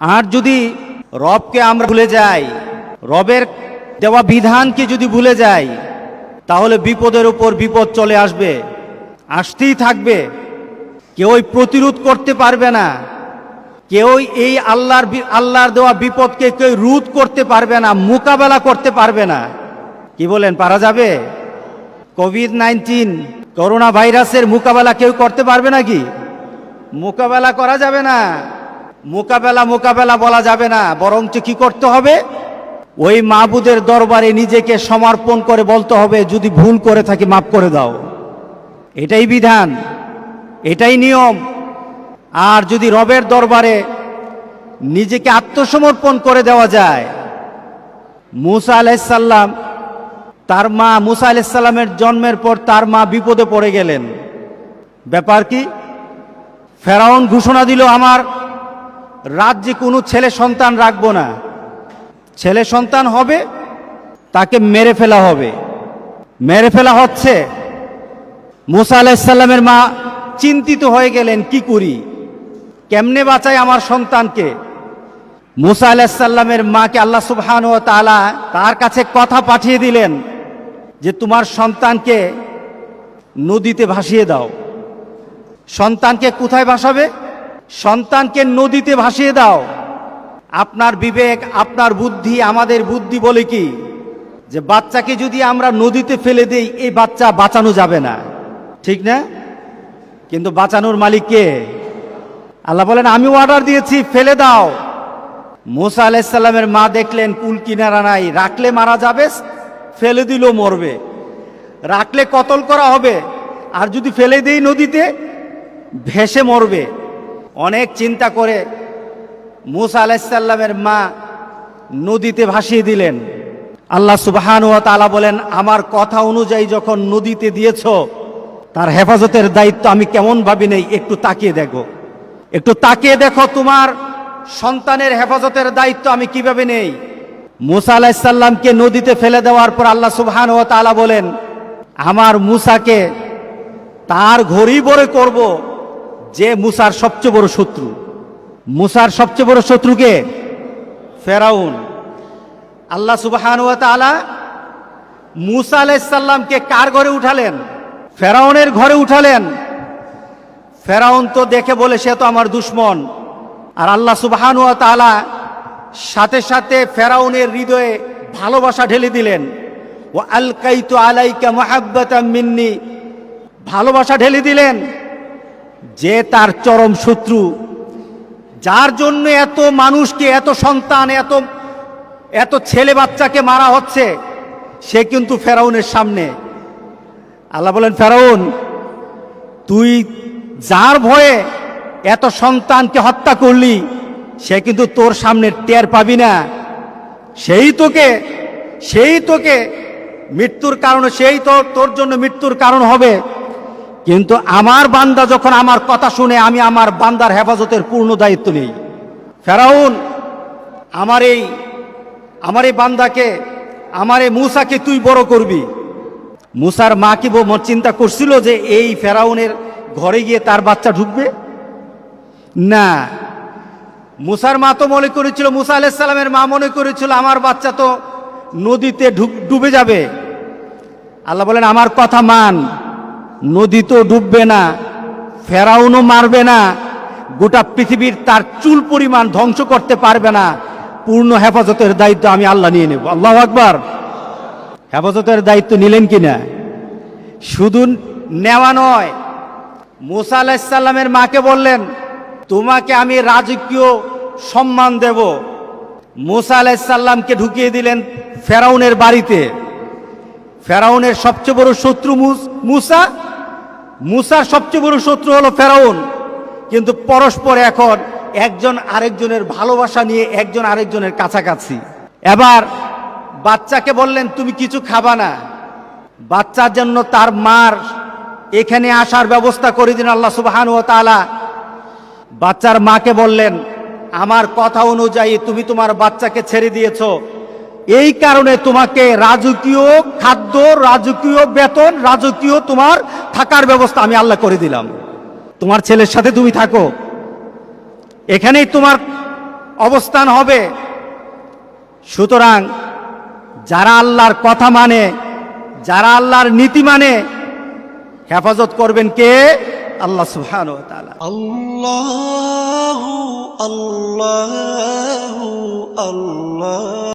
আর যদি রবকে আমরা ভুলে যাই, রবের দেওয়া বিধানকে যদি ভুলে যাই, তাহলে বিপদের উপর বিপদ চলে আসবে, আসতেই থাকবে। কেউই প্রতিরোধ করতে পারবে না, কেউই এই আল্লাহর দেওয়া বিপদকে কেউ রোধ করতে পারবে না, মোকাবেলা করতে পারবে না। কি বলেন, পারা যাবে? কোভিড-19 করোনা ভাইরাসের মোকাবেলা কেউ করতে পারবে নাকি? মোকাবেলা করা যাবে না। মোকাবেলা বলা যাবে না, বরঞ্চ কি করতে হবে? ওই মাবুদের দরবারে নিজেকে সমর্পণ করে বলতে হবে, যদি ভুল করে থাকি মাফ করে দাও। এটাই বিধান, এটাই নিয়ম। আর যদি রবের দরবারে নিজেকে আত্মসমর্পণ করে দেওয়া যায়, মুসা আলাইহিস সালাম, তার মা মুসা আলাইহিস সালামের জন্মের পর তার মা বিপদে পড়ে গেলেন। ব্যাপার কি? ফেরাউন ঘোষণা দিল, আমার রাজ্যে কোনো ছেলে সন্তান রাখবো না, ছেলে সন্তান হবে তাকে মেরে ফেলা হবে। মেরে ফেলা হচ্ছে। মুসা আলাইহিস সালামের মা চিন্তিত হয়ে গেলেন, কি করি, কেমনে বাঁচাই আমার সন্তানকে? মুসা আলাইহিস সালামের মাকে আল্লাহ সুবহানাহু ওয়া তাআলা তার কাছে কথা পাঠিয়ে দিলেন যে তোমার সন্তানকে নদীতে ভাসিয়ে দাও। সন্তানকে কোথায় ভাসাবে? সন্তানকে নদীতে ভাসিয়ে দাও। আপনার বিবেক, আপনার বুদ্ধি, আমাদের বুদ্ধি বলে কি যে বাচ্চাকে যদি আমরা নদীতে ফেলে দেই, এই বাচ্চা বাঁচানো যাবে না, ঠিক না? কিন্তু বাঁচানোর মালিক কে? আল্লাহ বলেন, আমি অর্ডার দিয়েছি, ফেলে দাও। মুসা আলাইহিস সালামের মা দেখলেন কুল কিনারা নাই, রাখলে মারা যাবে, ফেলে দিলেও মরবে, রাখলে কতল করা হবে, আর যদি ফেলে দেই নদীতে ভেসে মরবে। অনেক চিন্তা করে মুসা আলাইহিস সালামের মা নদীতে ভাসিয়ে দিলেন। আল্লাহ সুবহানাহু ওয়া তাআলা বলেন, আমার কথা অনুযায়ী যখন নদীতে দিয়েছো, তার হেফাজতের দায়িত্ব আমি কেমন ভাবি নেই, একটু তাকিয়ে দেখো, একটু তাকিয়ে দেখো তোমার সন্তানের হেফাজতের দায়িত্ব আমি কিভাবে নেই। মুসা আলাইহিস সালামকে নদীতে ফেলে দেওয়ার পর আল্লাহ সুবহানাহু ওয়া তাআলা বলেন, আমার মুসাকে তার ঘড়ি বরে করব যে মুসার সবচেয়ে বড় শত্রু। মুসার সবচেয়ে বড় শত্রুকে ফেরাউন। আল্লাহ সুবহানাহু ওয়া তাআলা মুসা আলাইহিস সালামকে কার ঘরে উঠালেন? ফেরাউনের ঘরে উঠালেন। ফেরাউন তো দেখে বলে, সে তো আমার দুশমন। আর আল্লাহ সুবহানাহু ওয়া তাআলা সাথে সাথে ফেরাউনের হৃদয়ে ভালোবাসা ঢেলে দিলেন। ওয়া আলকাইতু আলাইকা মুহাব্বাতাম মিন্নি, ভালোবাসা ঢেলে দিলেন। যে তার চরম শত্রু, যার জন্য এত মানুষকে, এত সন্তান, এত ছেলে বাচ্চাকে মারা হচ্ছে, সে কিন্তু ফেরাউনের সামনে। আল্লাহ বলেন, ফেরাউন, তুই যার ভয়ে এত সন্তানকে হত্যা করলি, সে কিন্তু তোর সামনে টের পাবি না। সেই তোকে মৃত্যুর কারণ, সেই তো তোর জন্য মৃত্যুর কারণ হবে। কিন্তু আমার বান্দা যখন আমার কথা শুনে, আমি আমার বান্দার হেফাজতের পূর্ণ দায়িত্ব নেই। ফেরাউন, আমার এই বান্দাকে, আমার এই মুসাকে তুই বড় করবি। মুসার মা কি চিন্তা করছিল যে এই ফেরাউনের ঘরে গিয়ে তার বাচ্চা ঢুকবে? না, মুসার মা তো মনে করেছিল, মুসা আলাইহিস সালামের মা মনে করেছিল আমার বাচ্চা তো নদীতে ডুবে যাবে। আল্লাহ বলেন, আমার কথা মান, নদী তো ডুববে না, ফেরাউনও মারবে না, গোটা পৃথিবীর তার চুল পরিমাণ ধ্বংস করতে পারবে না। পূর্ণ হেফাজতের দায়িত্ব আমি আল্লাহ নিয়ে নেব। আল্লাহু আকবার। হেফাজতের দায়িত্ব নিলেন কিনা? শুধু নেওয়া নয়, মুসা আলাইহিস সালামের মাকে বললেন, তোমাকে আমি রাজকীয় সম্মান দেব। মুসা আলাইহিস সালামকে ঢুকিয়ে দিলেন ফেরাউনের বাড়িতে। ফেরাউনের সবচেয়ে বড় শত্রু মুসার সবচেয়ে বড় শত্রু হলো ফেরাউন। কিন্তু পরস্পর এখন একজন আরেকজনের ভালোবাসা নিয়ে একজন আরেকজনের কাছাকাছি। এবার বাচ্চাকে বললেন, তুমি কিছু খাবা না, বাচ্চার জন্য তার মার এখানে আসার ব্যবস্থা করে দিন আল্লাহ সুবহানাহু ওয়া তাআলা। বাচ্চার মাকে বললেন, আমার কথা অনুযায়ী তুমি তোমার বাচ্চাকে ছেড়ে দিয়েছো, এই কারণে তোমাকে রাজকীয় খাদ্য, রাজকীয় বেতন, রাজকীয় তোমার থাকার ব্যবস্থা আমি আল্লাহ করে দিলাম। তোমার ছেলের সাথে তুমি থাকো, এখানেই তোমার অবস্থান হবে। সুতরাং যারা আল্লাহর কথা মানে, যারা আল্লাহর নীতি মানে, হেফাজত করবেন কে? আল্লাহ সুবহানাহু ওয়া তাআলা। আল্লাহু আল্লাহু আল্লাহ।